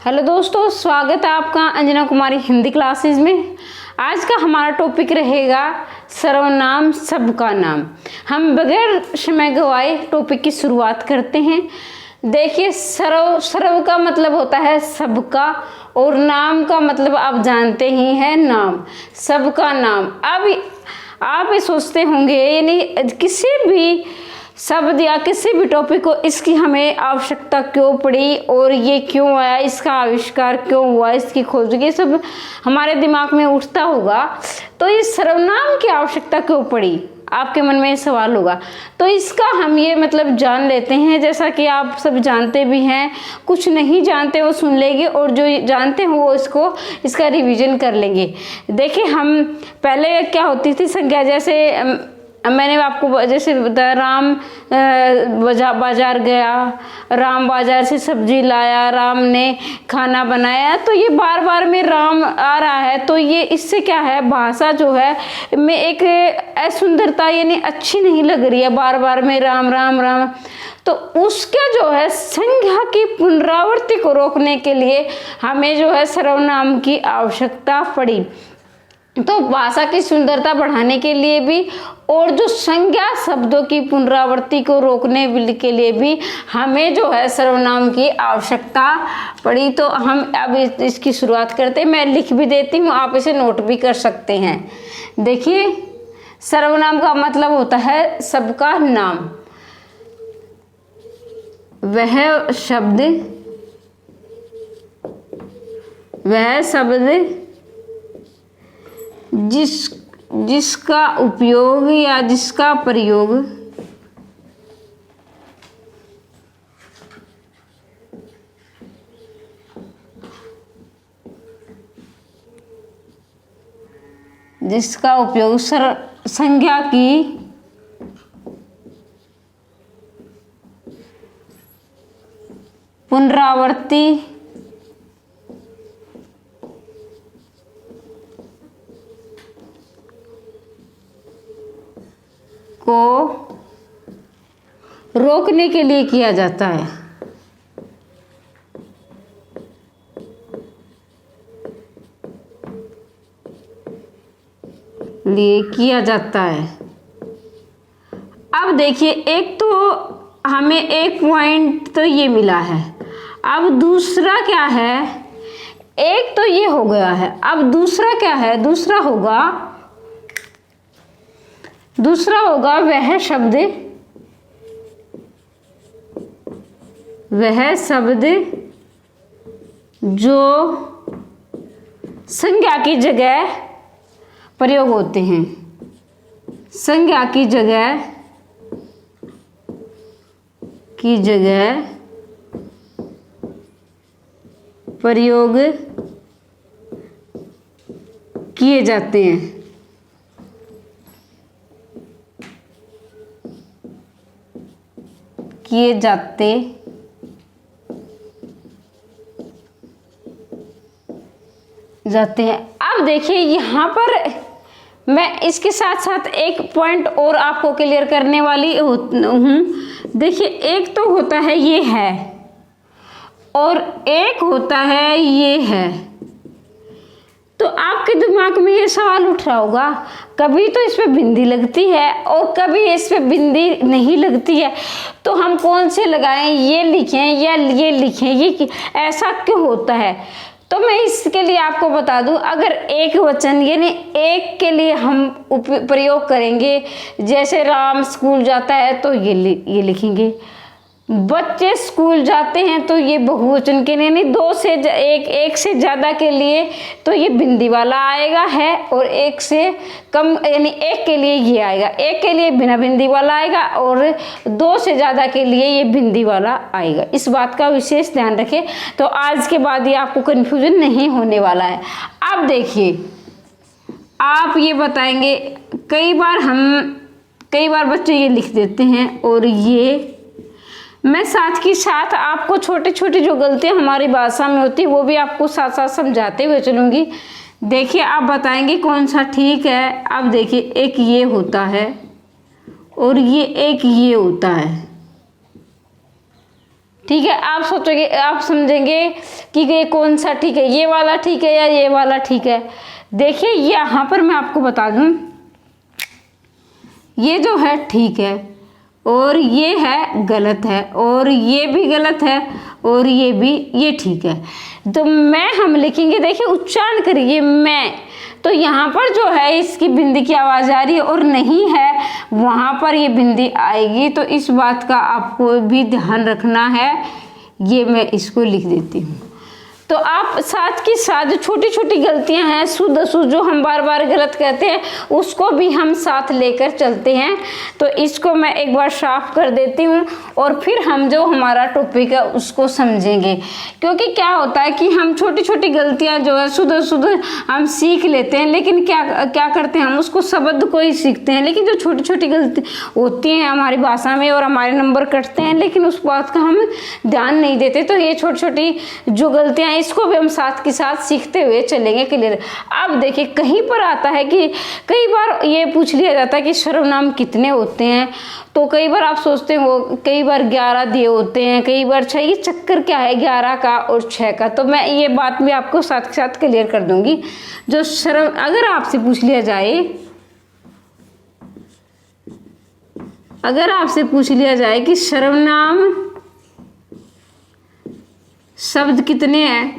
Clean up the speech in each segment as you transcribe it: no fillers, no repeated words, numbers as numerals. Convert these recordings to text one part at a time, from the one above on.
Hello दोस्तों, स्वागत है आपका अंजना कुमारी हिंदी क्लासेस में। आज का हमारा टॉपिक रहेगा सर्वनाम सबका नाम। हम बगैर समय गवाए टॉपिक की शुरुआत करते हैं। देखिए, सर्व का मतलब होता है सबका, और नाम का मतलब आप जानते ही हैं, नाम, सबका नाम। अब आप ये सोचते होंगे, यानी किसी भी शब्द या किसी भी टॉपिक को इसकी हमें आवश्यकता क्यों पड़ी और ये क्यों आया, इसका आविष्कार क्यों हुआ, इसकी खोज, ये सब हमारे दिमाग में उठता होगा। तो इस सर्वनाम की आवश्यकता क्यों पड़ी, आपके मन में ये सवाल होगा। तो इसका हम ये मतलब जान लेते हैं। जैसा कि आप सब जानते भी हैं, कुछ नहीं जानते वो सुन लेंगे, और जो जानते हैं वो इसका रिवीजन कर लेंगे। देखिए, हम पहले क्या होती थी संज्ञा, जैसे मैंने आपको जैसे बताया, राम बाजार गया, राम बाजार से सब्जी लाया, राम ने खाना बनाया। तो ये बार बार में राम आ रहा है, तो ये इससे क्या है, भाषा जो है में एक असुंदरता, यानी अच्छी नहीं लग रही है, बार बार में राम राम राम। तो उसके जो है संज्ञा की पुनरावृत्ति को रोकने के लिए हमें जो है सर्वनाम की आवश्यकता पड़ी। तो भाषा की सुंदरता बढ़ाने के लिए भी, और जो संज्ञा शब्दों की पुनरावृत्ति को रोकने के लिए भी हमें जो है सर्वनाम की आवश्यकता पड़ी। तो हम अब इसकी शुरुआत करते हैं। मैं लिख भी देती हूँ, आप इसे नोट भी कर सकते हैं। देखिए, सर्वनाम का मतलब होता है सबका नाम। वह शब्द जिसका उपयोग या जिसका प्रयोग संज्ञा की पुनरावृत्ति को रोकने के लिए किया जाता है। अब देखिए, एक तो हमें एक पॉइंट तो ये मिला है। अब दूसरा क्या है, एक तो ये हो गया है। अब दूसरा क्या है, दूसरा होगा वह शब्द जो संज्ञा की जगह प्रयोग होते हैं। संज्ञा की जगह प्रयोग किए जाते हैं। अब देखिए, यहाँ पर मैं इसके साथ साथ एक पॉइंट और आपको क्लियर करने वाली हूँ। देखिए, एक तो होता है ये है, और एक होता है ये है। तो आपके दिमाग में ये सवाल उठ रहा होगा, कभी तो इस पे बिंदी लगती है और कभी इस पे बिंदी नहीं लगती है, तो हम कौन से लगाएं, ये लिखें या ये लिखें, ये ऐसा क्यों होता है। तो मैं इसके लिए आपको बता दूं, अगर एक वचन यानी एक के लिए हम प्रयोग करेंगे, जैसे राम स्कूल जाता है तो ये लिखेंगे, बच्चे स्कूल जाते हैं तो ये बहुवचन के लिए, नहीं दो से एक से ज़्यादा के लिए तो ये बिंदी वाला आएगा है, और एक से कम यानी एक के लिए ये आएगा, एक के लिए बिना बिंदी वाला आएगा, और दो से ज़्यादा के लिए ये बिंदी वाला आएगा। इस बात का विशेष ध्यान रखें, तो आज के बाद ये आपको कन्फ्यूजन नहीं होने वाला है। अब देखिए, आप ये बताएंगे, कई बार बच्चे ये लिख देते हैं, और ये मैं साथ के साथ आपको छोटे छोटे जो गलतियां हमारी भाषा में होती है वो भी आपको साथ साथ समझाते हुए चलूँगी। देखिए, आप बताएंगे कौन सा ठीक है। अब देखिए, एक ये होता है और एक ये होता है, ठीक है, आप सोचोगे, आप समझेंगे कि ये कौन सा ठीक है, ये वाला ठीक है या ये वाला ठीक है। देखिए यहाँ पर मैं आपको बता दूं, ये जो है ठीक है और ये है गलत है और ये भी गलत है और ये भी, ये ठीक है। तो मैं हम लिखेंगे, देखिए उच्चारण करिए मैं, तो यहाँ पर जो है इसकी बिंदी की आवाज़ आ रही है और नहीं है वहाँ पर ये बिंदी आएगी। तो इस बात का आपको भी ध्यान रखना है। ये मैं इसको लिख देती हूँ। तो आप साथ की साथ जो छोटी छोटी गलतियां हैं, शुद्ध अशुद्ध जो हम बार बार गलत कहते हैं, उसको भी हम साथ लेकर चलते हैं। तो इसको मैं एक बार साफ कर देती हूँ और फिर हम जो हमारा टॉपिक है उसको समझेंगे। क्योंकि क्या होता है कि हम छोटी छोटी गलतियां जो है शुद्ध अशुद्ध हम सीख लेते हैं, लेकिन क्या करते हैं, हम उसको शब्द को ही सीखते हैं, लेकिन जो छोटी छोटी गलती होती हैं हमारी भाषा में और हमारे नंबर कटते हैं, लेकिन उस बात का हम ध्यान नहीं देते। तो ये छोटी छोटी जो गलतियां, इसको भी हम साथ के साथ सीखते हुए चलेंगे। क्लियर। अब देखिए कहीं पर आता है कि कई बार ये पूछ लिया जाता है कि सर्वनाम कितने होते हैं। तो कई बार आप सोचते हो, कई बार 11 दिए होते हैं, कई बार 6। ये चक्कर क्या है 11 का और 6 का? तो मैं ये बात भी आपको साथ के साथ क्लियर कर दूंगी। जो अगर आपसे पूछ लिया जाए, अगर आपसे पूछ लिया जाए कि सर्वनाम शब्द कितने हैं,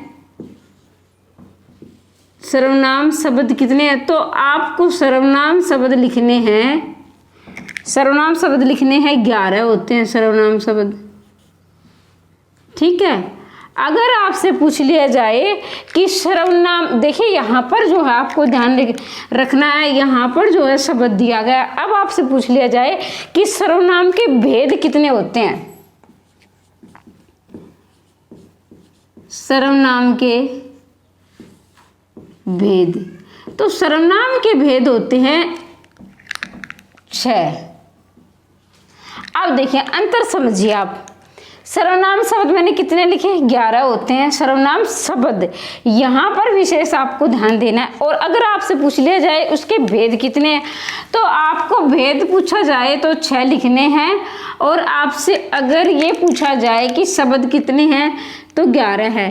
सर्वनाम शब्द कितने हैं, तो आपको सर्वनाम शब्द लिखने हैं, सर्वनाम शब्द लिखने हैं 11 होते हैं सर्वनाम शब्द। ठीक है। अगर आपसे पूछ लिया जाए कि सर्वनाम, देखिए यहाँ पर जो है आपको ध्यान रखना है, यहाँ पर जो है शब्द दिया गया। अब आपसे पूछ लिया जाए कि सर्वनाम के भेद कितने होते हैं, सर्वनाम के भेद, तो सर्वनाम के भेद होते हैं 6। अब देखिए अंतर समझिए आप। सर्वनाम शब्द मैंने कितने लिखे, 11 होते हैं सर्वनाम शब्द। यहाँ पर विशेष आपको ध्यान देना है। और अगर आपसे पूछ लिया जाए उसके भेद कितने हैं, तो आपको भेद पूछा जाए तो 6 लिखने हैं। और आपसे अगर ये पूछा जाए कि शब्द कितने हैं तो 11 है।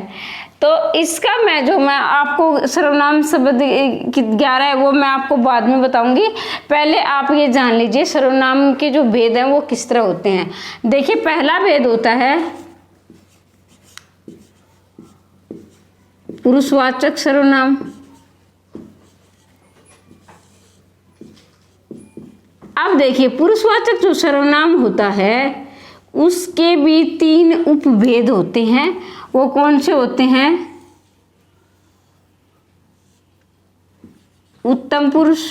तो इसका मैं आपको सर्वनाम शब्द 11 है वो मैं आपको बाद में बताऊंगी। पहले आप ये जान लीजिए सर्वनाम के जो भेद हैं वो किस तरह होते हैं। देखिए पहला भेद होता है पुरुषवाचक सर्वनाम। अब देखिए पुरुषवाचक जो सर्वनाम होता है उसके भी 3 उपभेद होते हैं। वो कौन से होते हैं? उत्तम पुरुष,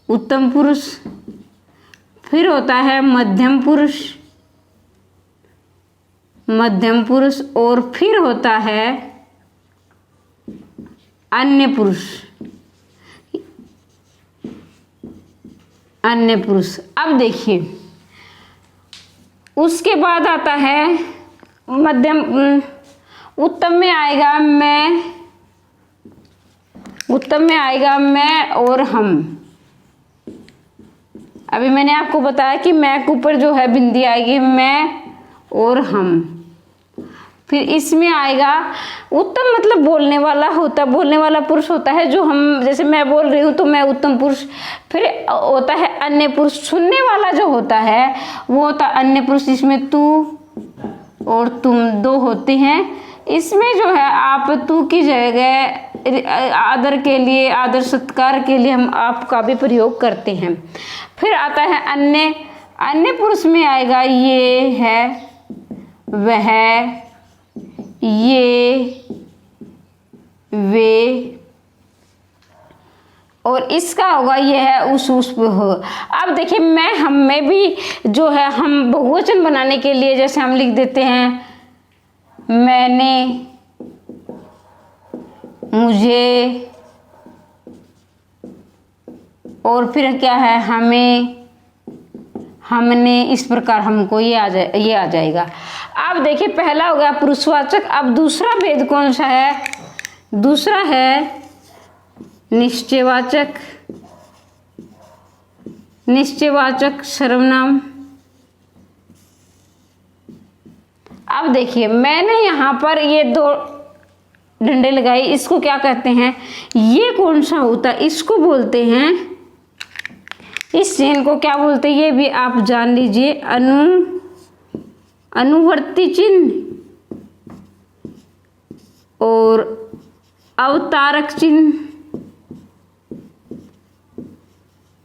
उत्तम पुरुष, फिर होता है मध्यम पुरुष, मध्यम पुरुष, और फिर होता है अन्य पुरुष, अन्य पुरुष। अब देखिए उसके बाद आता है मध्यम, उत्तम में आएगा मैं, उत्तम में आएगा मैं और हम। अभी मैंने आपको बताया कि मैं के ऊपर जो है बिंदी आएगी मैं और हम। फिर इसमें आएगा उत्तम, मतलब बोलने वाला होता, बोलने वाला पुरुष होता है जो हम, जैसे मैं बोल रही हूँ तो मैं उत्तम पुरुष। फिर होता है अन्य पुरुष, सुनने वाला जो होता है वो होता है अन्य पुरुष, जिसमें तू और तुम 2 होते हैं। इसमें जो है आप तू की जगह आदर के लिए, आदर सत्कार के लिए हम आपका भी प्रयोग करते हैं। फिर आता है अन्य, अन्य पुरुष में आएगा ये है, वह, ये, वे, और इसका होगा ये है उस हो। अब देखिए मैं, हम में भी जो है हम बहुवचन बनाने के लिए जैसे हम लिख देते हैं मैंने, मुझे, और फिर क्या है हमें, हमने, इस प्रकार हमको ये आ जाएगा। अब देखिए पहला हो गया पुरुषवाचक। अब दूसरा भेद कौन सा है? दूसरा है निश्चयवाचक। निश्चयवाचक सर्वनाम। अब देखिए मैंने यहाँ पर ये दो डंडे लगाए, इसको क्या कहते हैं, ये कौन सा होता है, इसको बोलते हैं, इस चिन्ह को क्या बोलते हैं, ये भी आप जान लीजिए, अनुवर्ती चिन्ह और अवतारक चिन्ह।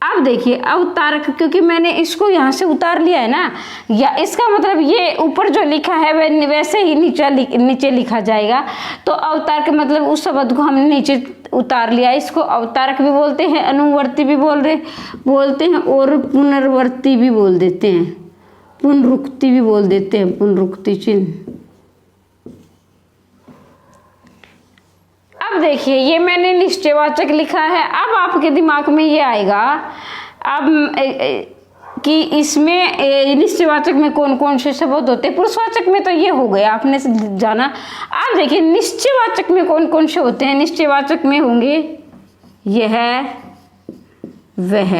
अब देखिए अवतारक, क्योंकि मैंने इसको यहाँ से उतार लिया है ना, या इसका मतलब ये ऊपर जो लिखा है वह वैसे ही नीचे लिखा जाएगा। तो अवतारक मतलब उस शब्द को हमने नीचे उतार लिया, इसको अवतारक भी बोलते हैं, अनुवर्ती भी बोलते हैं और पुनर्वर्ती भी बोल देते हैं, पुनरुक्ति भी बोल देते हैं, पुनरुक्ति चिन्ह। अब देखिए ये मैंने निश्चयवाचक लिखा है। अब आपके दिमाग में ये आएगा अब कि इसमें निश्चयवाचक में कौन कौन से शब्द होते हैं। पुरुषवाचक में तो ये हो गया, आपने जाना। अब देखिए निश्चयवाचक में कौन कौन से होते हैं। निश्चयवाचक में होंगे यह, वह,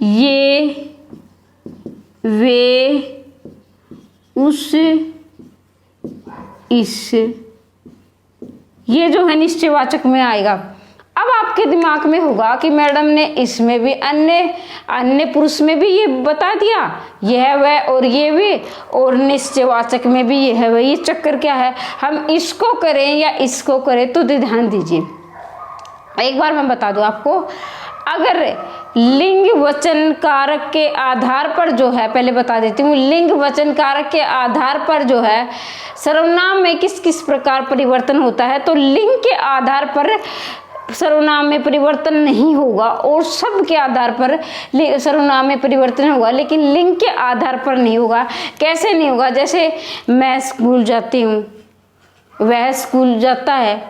ये, वे, उस, इस, ये जो है निश्चयवाचक में आएगा। अब आपके दिमाग में होगा कि मैडम ने इसमें भी अन्य पुरुष में भी ये बता दिया, यह वह और ये भी, और निश्चयवाचक में भी यह वह। ये चक्कर क्या है, हम इसको करें या इसको करें, तो ध्यान दीजिए। एक बार मैं बता दूं आपको, अगर लिंग वचन कारक के आधार पर जो है, पहले बता देती हूँ, लिंग वचन कारक के आधार पर जो है सर्वनाम में किस किस प्रकार परिवर्तन होता है, तो लिंग के आधार पर सर्वनाम में परिवर्तन नहीं होगा और शब्द के आधार पर सर्वनाम में परिवर्तन होगा, लेकिन लिंग के आधार पर नहीं होगा। कैसे नहीं होगा, जैसे मैं स्कूल जाती हूँ, वह स्कूल जाता है,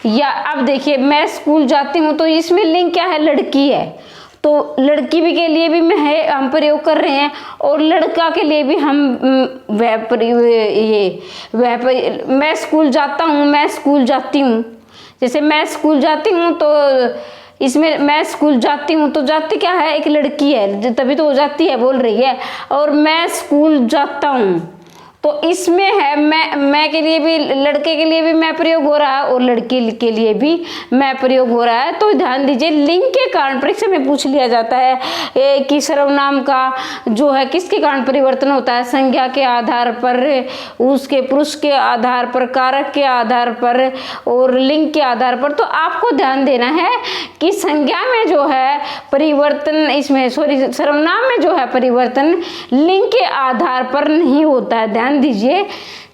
या अब देखिए मैं स्कूल जाती हूँ, तो इसमें लिंग क्या है, लड़की है, तो लड़की भी के लिए भी हम प्रयोग कर रहे हैं, और लड़का के लिए भी हम मैं स्कूल जाता हूँ, मैं स्कूल जाती हूँ। जैसे मैं स्कूल जाती हूँ, तो इसमें मैं स्कूल जाती हूँ, तो जाती क्या है, एक लड़की है, तभी तो वो जाती है बोल रही है। और मैं स्कूल जाता हूँ, तो इसमें है मैं के लिए भी, लड़के के लिए भी मैं प्रयोग हो रहा है और लड़की के लिए भी मैं प्रयोग हो रहा है। तो ध्यान दीजिए, लिंग के कारण परीक्षा में पूछ लिया जाता है कि सर्वनाम का जो है किसके कारण परिवर्तन होता है, संज्ञा के आधार पर, उसके पुरुष के आधार पर, कारक के आधार पर और लिंग के आधार पर। तो आपको ध्यान देना है कि संज्ञा में जो है परिवर्तन, इसमें सर्वनाम में जो है परिवर्तन लिंग के आधार पर नहीं होता है। ध्यान दीजिए,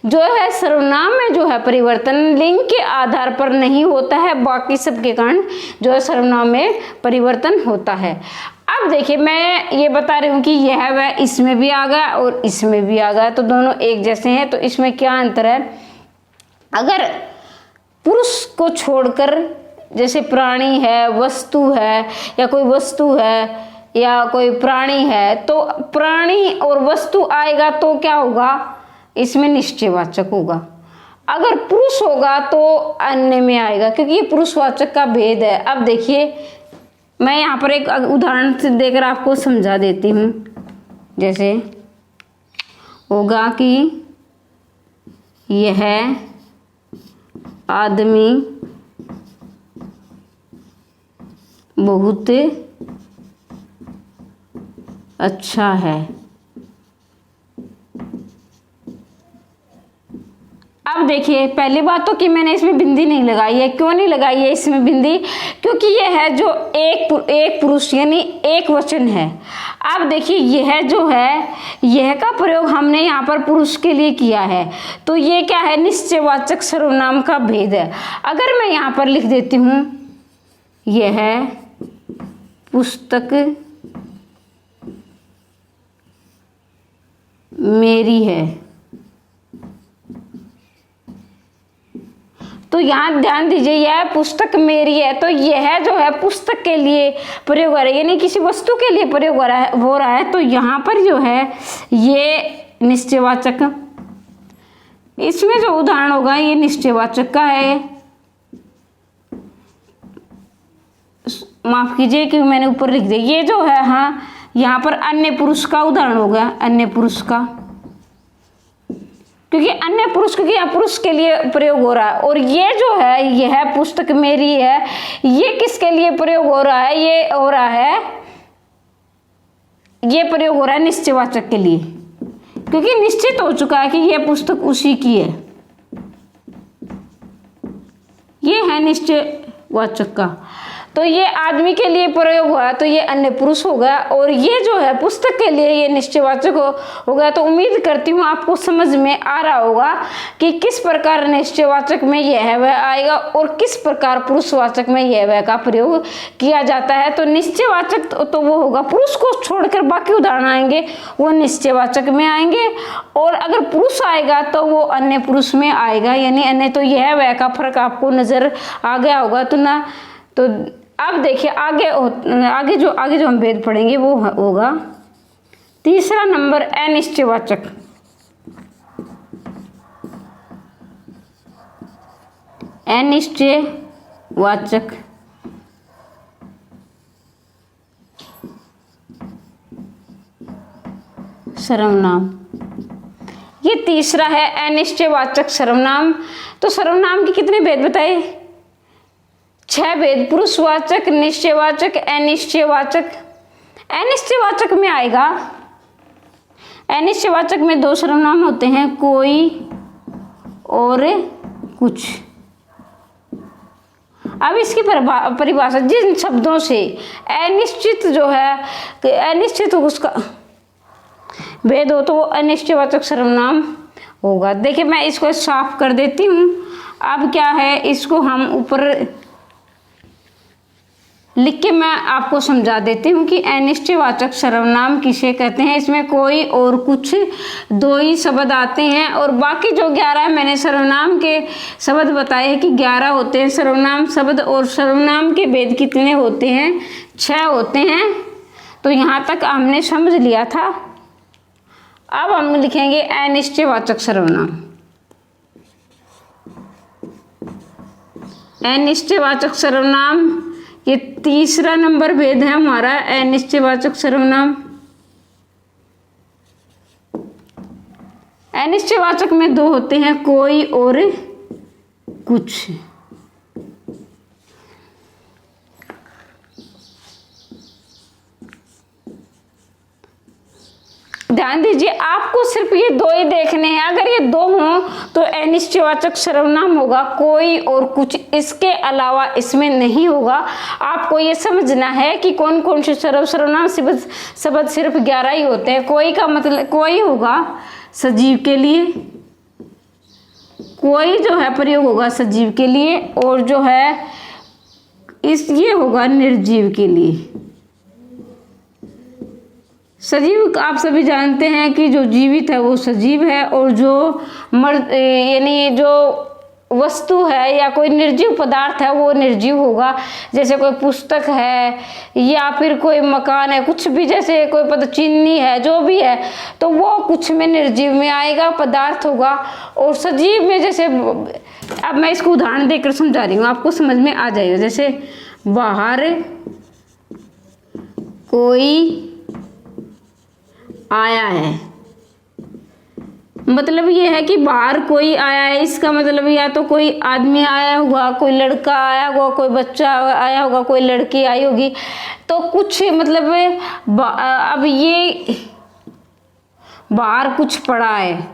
जो है सर्वनाम में जो है परिवर्तन लिंग के आधार पर नहीं होता है, बाकी सब के कारण जो है सर्वनाम में परिवर्तन होता है। अब देखिए मैं ये बता रही हूँ कि यह वह इसमें भी आ गया और इसमें भी आ गया, तो दोनों एक जैसे हैं। तो इसमें क्या अंतर है, अगर पुरुष को छोड़कर जैसे प्राणी है, वस्तु है, या कोई वस्तु है या कोई प्राणी है, तो प्राणी और वस्तु आएगा तो क्या होगा, इसमें निश्चयवाचक होगा। अगर पुरुष होगा तो अन्य में आएगा, क्योंकि ये पुरुषवाचक का भेद है। अब देखिए मैं यहाँ पर एक उदाहरण से देकर आपको समझा देती हूँ। जैसे होगा कि यह आदमी बहुत अच्छा है। अब देखिए पहली बात तो कि मैंने इसमें बिंदी नहीं लगाई है। क्यों नहीं लगाई है इसमें बिंदी, क्योंकि यह है जो एक पुरुष यानी एक वचन है। अब देखिए यह जो है, यह का प्रयोग हमने यहाँ पर पुरुष के लिए किया है, तो ये क्या है, निश्चयवाचक सर्वनाम का भेद है। अगर मैं यहाँ पर लिख देती हूँ यह पुस्तक मेरी है, तो यहाँ ध्यान दीजिए यह पुस्तक मेरी है, तो यह जो है पुस्तक के लिए प्रयोग हो रहा है, यानी किसी वस्तु के लिए प्रयोग हो रहा है। तो यहाँ पर जो है ये निश्चयवाचक, इसमें जो उदाहरण होगा ये निश्चयवाचक का है। माफ कीजिए कि मैंने ऊपर लिख दिया, ये जो है हाँ यहाँ पर अन्य पुरुष का उदाहरण हो गया, अन्य पुरुष का, क्योंकि अन्य पुरुष क्योंकि यहाँ पुरुष के लिए प्रयोग हो रहा है। और ये जो है यह पुस्तक मेरी है, ये किसके लिए प्रयोग हो रहा है, ये हो रहा है, ये प्रयोग हो रहा है निश्चयवाचक के लिए, क्योंकि निश्चित हो चुका है कि यह पुस्तक उसी की है। ये है निश्चयवाचक का, तो ये आदमी के लिए प्रयोग हुआ तो ये अन्य पुरुष हो गया, और ये जो है पुस्तक के लिए ये निश्चयवाचक हो गया। तो उम्मीद करती हूँ आपको समझ में आ रहा होगा कि किस प्रकार निश्चयवाचक में यह वह आएगा और किस प्रकार पुरुषवाचक में यह वह का प्रयोग किया जाता है। तो निश्चयवाचक तो वो होगा, पुरुष को छोड़कर बाकी उदाहरण आएंगे वो निश्चयवाचक में आएंगे, और अगर पुरुष आएगा तो वो अन्य पुरुष में आएगा, यानी अन्य। तो यह वह का फर्क आपको नजर आ गया होगा। तो ना तो अब देखिए आगे जो हम भेद पढ़ेंगे वो होगा तीसरा नंबर अनिश्चयवाचक। अनिश्चयवाचक सर्वनाम, ये तीसरा है अनिश्चयवाचक सर्वनाम। तो सर्वनाम के कितने भेद बताए? 6 भेद, पुरुषवाचक, निश्चयवाचक, अनिश्चयवाचक। अनिश्चयवाचक में आएगा, अनिश्चयवाचक में 2 सर्वनाम होते हैं, कोई और कुछ। अब इसकी परिभाषा जिन शब्दों से अनिश्चित जो है, अनिश्चित उसका भेद हो तो वो अनिश्चयवाचक सर्वनाम होगा। देखिए मैं इसको साफ कर देती हूँ। अब क्या है, इसको हम ऊपर लिख के मैं आपको समझा देती हूँ कि अनिश्चयवाचक सर्वनाम किसे कहते हैं। इसमें कोई और कुछ 2 ही शब्द आते हैं, और बाकी जो 11 है मैंने सर्वनाम के शब्द बताए हैं कि 11 होते हैं सर्वनाम शब्द, और सर्वनाम के भेद कितने होते हैं? 6 होते हैं। तो यहाँ तक हमने समझ लिया था। अब हम लिखेंगे अनिश्चयवाचक सर्वनाम। अनिश्चयवाचक सर्वनाम ये तीसरा नंबर भेद है हमारा, अनिश्चयवाचक सर्वनाम। अनिश्चयवाचक में 2 होते हैं, कोई और कुछ। ध्यान दीजिए, आपको सिर्फ ये 2 ही देखने हैं। अगर ये 2 हों तो अनिश्चयवाचक सर्वनाम होगा, कोई और कुछ, इसके अलावा इसमें नहीं होगा। आपको ये समझना है कि कौन कौन से सर्वनाम शब्द सिर्फ 11 ही होते हैं। कोई का मतलब कोई होगा सजीव के लिए, कोई जो है प्रयोग होगा सजीव के लिए, और जो है ये होगा निर्जीव के लिए। सजीव आप सभी जानते हैं कि जो जीवित है वो सजीव है, और जो यानी जो वस्तु है या कोई निर्जीव पदार्थ है वो निर्जीव होगा। जैसे कोई पुस्तक है या फिर कोई मकान है, कुछ भी, जैसे कोई चीनी है, जो भी है, तो वो कुछ में निर्जीव में आएगा, पदार्थ होगा। और सजीव में जैसे, अब मैं इसको उदाहरण देकर समझा रही हूँ, आपको समझ में आ जाएगा। जैसे बाहर कोई आया है, मतलब ये है कि बाहर कोई आया है, इसका मतलब या तो कोई आदमी आया होगा, कोई लड़का आया होगा, कोई बच्चा आया होगा, कोई लड़की आई होगी। तो कुछ मतलब अब ये बाहर कुछ पड़ा है।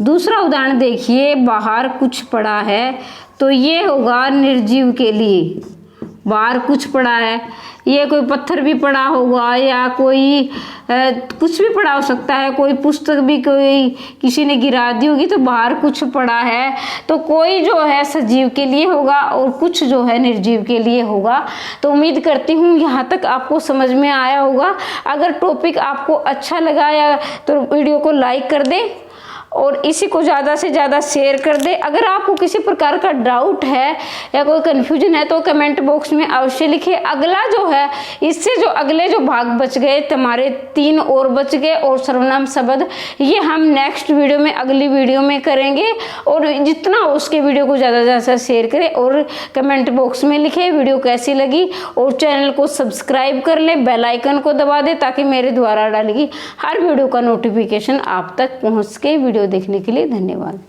दूसरा उदाहरण देखिए, बाहर कुछ पड़ा है, तो ये होगा निर्जीव के लिए। बाहर कुछ पड़ा है, ये कोई पत्थर भी पड़ा होगा या कोई कुछ भी पड़ा हो सकता है, कोई पुस्तक भी कोई किसी ने गिरा दी होगी, तो बाहर कुछ पड़ा है। तो कोई जो है सजीव के लिए होगा और कुछ जो है निर्जीव के लिए होगा। तो उम्मीद करती हूँ यहाँ तक आपको समझ में आया होगा। अगर टॉपिक आपको अच्छा लगा या तो वीडियो को लाइक कर दें, और इसी को ज़्यादा से ज़्यादा शेयर कर दे। अगर आपको किसी प्रकार का डाउट है या कोई कन्फ्यूजन है तो कमेंट बॉक्स में अवश्य लिखिए। अगला जो है, इससे जो अगले जो भाग बच गए तुम्हारे 3 और बच गए और सर्वनाम शब्द, ये हम नेक्स्ट वीडियो में, अगली वीडियो में करेंगे। और जितना हो उसके वीडियो को ज़्यादा से ज़्यादा शेयर करें और कमेंट बॉक्स में लिखें वीडियो कैसी लगी, और चैनल को सब्सक्राइब कर लें, बेल आइकन को दबा दें ताकि मेरे द्वारा डाली गई हर वीडियो का नोटिफिकेशन आप तक पहुँच सके। वीडियो देखने के लिए धन्यवाद।